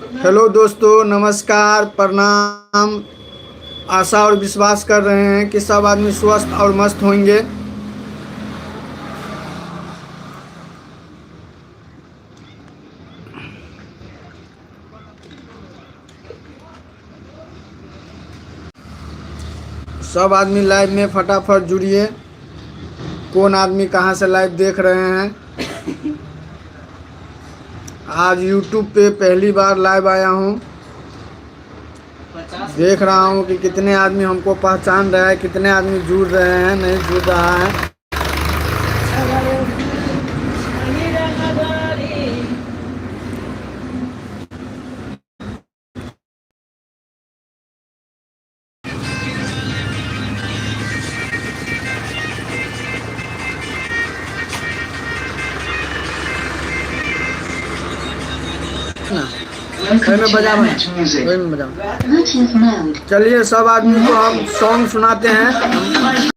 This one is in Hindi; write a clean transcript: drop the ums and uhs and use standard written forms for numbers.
हेलो दोस्तों, नमस्कार, प्रणाम। आशा और विश्वास कर रहे हैं कि सब आदमी स्वस्थ और मस्त होंगे। सब आदमी लाइव में फटाफट जुड़िए। कौन आदमी कहाँ से लाइव देख रहे हैं? आज यूट्यूब पे पहली बार लाइव आया हूँ। देख रहा हूँ कि कितने आदमी हमको पहचान रहे हैं, कितने आदमी जुड़ रहे हैं, नहीं जुड़ रहा है। ना कोई में बजा कोई में बजा। चलिए, सब आदमी को हम सॉन्ग सुनाते हैं।